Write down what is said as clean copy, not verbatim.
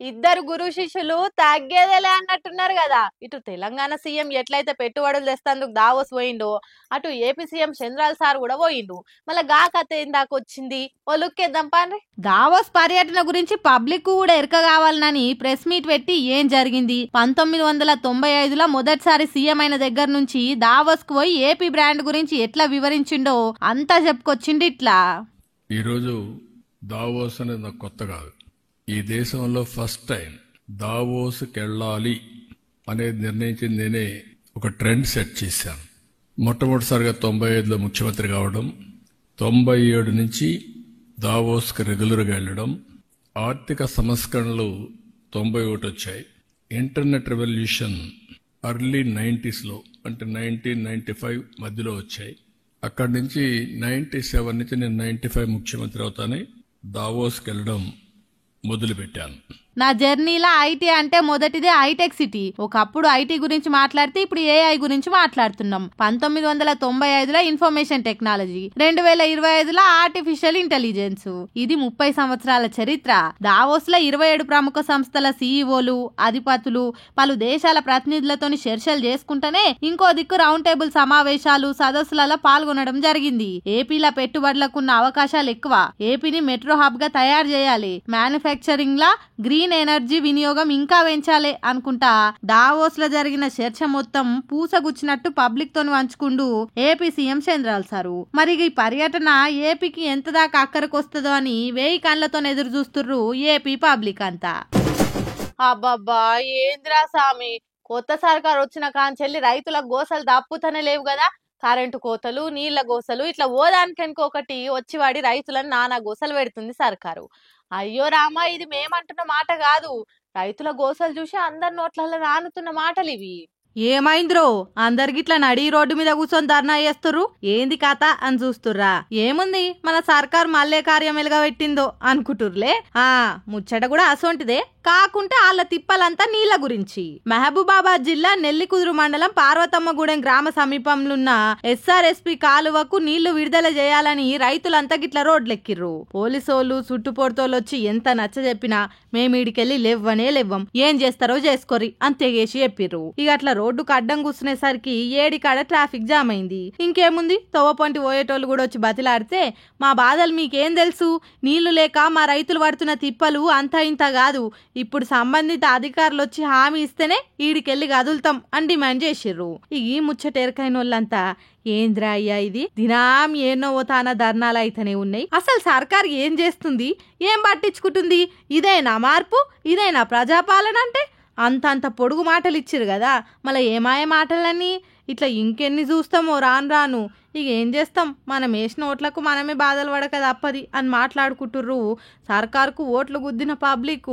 ఇద్దరు గురు శిష్యులు తగ్గేదేలే అన్నట్టున్నారు కదా. ఇటు తెలంగాణ సీఎం ఎట్లయితే పెట్టుబడులు తెస్తందుకు దావోస్ పోయిండో, అటు ఏపీ సీఎం చంద్రాల్ సార్ కూడా పోయిండు. మళ్ళీ గా కథ ఏందాక వచ్చింది, ఓ లుక్ వేద్దాం పాండ్రి. దావోస్ పర్యటన గురించి పబ్లిక్ కూడా ఎరక కావాలని ప్రెస్ మీట్ పెట్టి ఏం జరిగింది, 1995లో మొదటిసారి సీఎం అయిన దగ్గర నుంచి దావోస్ కు పోయి ఏపీ బ్రాండ్ గురించి ఎట్లా వివరించిండో అంతా చెప్పుకొచ్చిండి. ఇట్లా ఈరోజు దావోస్ అనేది నాకు కొత్త కాదు. ఈ దేశంలో ఫస్ట్ టైం దావోస్కి వెళ్ళాలి అనేది నిర్ణయించింది నేనే. ఒక ట్రెండ్ సెట్ చేశాను. మొట్టమొదటిసారిగా 95లో ముఖ్యమంత్రి కావడం, 97 నుంచి దావోస్కి రెగ్యులర్గా వెళ్ళడం, ఆర్థిక సంస్కరణలు 91 వచ్చాయి, ఇంటర్నెట్ రెవల్యూషన్ ఎర్లీ 90sలో అంటే 1995 మధ్యలో వచ్చాయి. అక్కడి నుంచి 97 నుంచి నేను 95 ముఖ్యమంత్రి అవుతానే దావోస్కి వెళ్ళడం మొదలుపెట్టాను. నా జర్నీలో ఐటీ అంటే మొదటిదే హైటెక్ సిటీ. ఒకప్పుడు ఐటీ గురించి మాట్లాడితే ఇప్పుడు ఏఐ గురించి మాట్లాడుతున్నాం. 1995లో ఇన్ఫర్మేషన్ టెక్నాలజీ, 2025లో ఆర్టిఫిషియల్ ఇంటెలిజెన్స్. ఇది 30 సంవత్సరాల చరిత్ర. దావోస్ లో 27 ప్రముఖ సంస్థల సీఈఓలు, అధిపతులు, పలు దేశాల ప్రతినిధులతోని చర్చలు చేసుకుంటేనే ఇంకో దిక్కు రౌండ్ టేబుల్ సమావేశాలు, సదస్సులలో పాల్గొనడం జరిగింది. ఏపీలో పెట్టుబడులకున్న అవకాశాలు ఎక్కువ. ఏపీని మెట్రో హబ్ గా తయారు చేయాలి, మ్యానుఫ్యాక్చరింగ్ లా గ్రీన్ ఎనర్జీ వినియోగం ఇంకా పెంచాలి అనుకుంటా దావోస్ లో జరిగిన చర్చ మొత్తం పూసగుచ్చినట్టు పబ్లిక్ తోని వంచుకుంటూ ఏపీ సీఎం చంద్రాల్ సారు. మరి ఈ పర్యటన ఏపీకి ఎంత దాకా అక్కడికి వస్తుందో అని 1000 కళ్ళతో ఎదురు చూస్తుర్రు ఏపీ పబ్లిక్ అంతా. అబ్బబ్బా ఏంద్రా సామి, కొత్త సర్కార్ వచ్చిన కాంచెల్లి రైతుల గోసలు దప్పుతనే లేవు కదా. కరెంటు కోతలు, నీళ్ల గోసలు, ఇట్లా ఓదానికనుకొకటి వచ్చివాడి రైతులను నానా గోసలు పెడుతుంది సర్కారు. అయ్యో రామా, ఇది మేమంటున్న మాట కాదు, రైతుల గోసలు చూసి అందరి నోట్లలో నానుతున్న మాటలు ఇవి. ఏమైంద్రో, అందరికిట్లా నడి రోడ్డు మీద కూర్చొని ధర్నా చేస్తుర్రు, ఏంది కథ అని చూస్తుర్రా? ఏముంది, మన సర్కార్ మల్లే కార్యం ఎలుగబెట్టిందో అనుకుంటుర్లే. ముచ్చట కూడా అసొంటిదే, కాకుంటే వాళ్ళ తిప్పలంతా నీళ్ల గురించి. మహబూబాబాద్ జిల్లా నెల్లికుదురు మండలం పార్వతమ్మగూడెం గ్రామ సమీపంలో ఉన్న ఎస్ఆర్ఎస్పి కాలువకు నీళ్లు విడుదల చేయాలని రైతులంతా గిట్ల రోడ్లెక్కిర్రు. పోలీసోళ్ళు చుట్టుపొడుతోళ్ళు వచ్చి ఎంత నచ్చ చెప్పినా మేమీడికెళ్ళి లేవ్వం, ఏం చేస్తారో చేసుకోరి అని తెగేసి చెప్పిర్రు. ఇక అట్లా రోడ్డుకు అడ్డం కూర్చునేసరికి ఏడికాడ ట్రాఫిక్ జామ్ అయింది. ఇంకేముంది, తవ్వపంటి పోయేటోళ్ళు కూడా వచ్చి బతిలాడితే మా బాధలు మీకేం తెలుసు, నీళ్లు లేక మా రైతులు పడుతున్న తిప్పలు అంతా ఇంత కాదు, ఇప్పుడు సంబంధిత అధికారులు వచ్చి హామీ ఇస్తేనే ఈడికెళ్ళి కదులుతాం అని డిమాండ్ చేసిర్రు. ఈ ముచ్చటేరకైన వాళ్ళంతా ఏంద్రా అయ్యా ఇది, దినాం ఏనో తాన ధర్నాలు అయితేనే ఉన్నాయి, అసలు సర్కార్ ఏం చేస్తుంది, ఏం పట్టించుకుంటుంది, ఇదేనా మార్పు, ఇదేనా ప్రజాపాలన అంటే? అంత పొడుగు మాటలు ఇచ్చిరు కదా, మళ్ళీ ఏమాయ మాటలని ఇట్లా ఇంకెన్ని చూస్తామో రాను. ఇక ఏం చేస్తాం, మనం వేసిన ఓట్లకు మనమే బాధలు పడక తప్పది అని మాట్లాడుకుంటుర్రు సర్కార్కు ఓట్లు గుద్దిన పబ్లిక్.